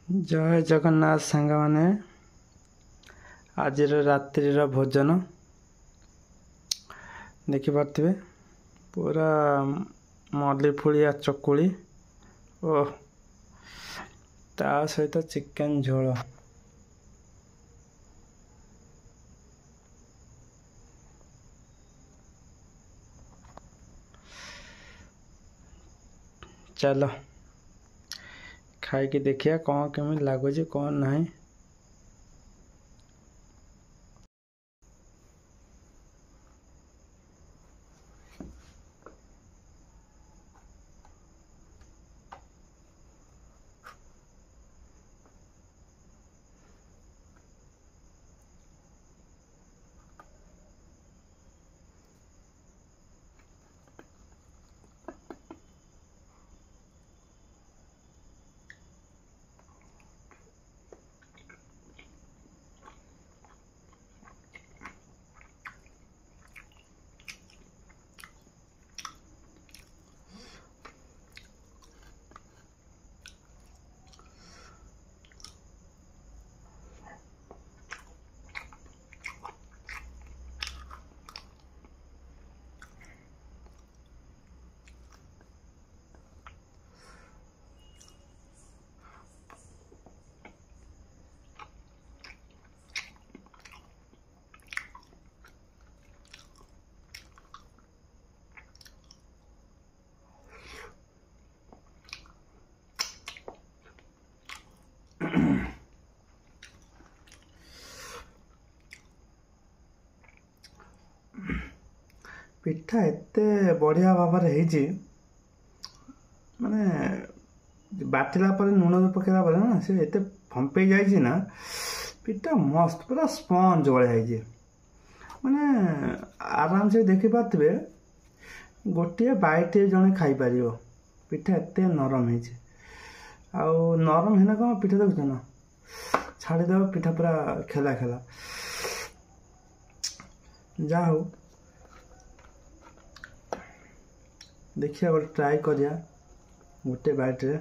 जय जगन्नाथ सांग माने आज रात्रि भोजन देखिपे पूरा मल्ली फुलिया चकुली ओ ता सहित चिकेन झोल चलो खाई देखिए कौन केमी लगुच कौन नहीं। पिठा एते बढ़िया भाव माने बाटिला पर लुण पकेला पर ना से एते फंपे जाइए ना पिठा मस्त पूरा स्पंज भाई माने आराम से देखी पारे गोटे बाइटे जड़े खाईपर पिठा एते नरम है नरम है कौन पिठा देखुच ना छाड़देव पिठा पूरा खेला खेला जा हो देखिए गोटे ट्राए करिया गोटे बाइट रे।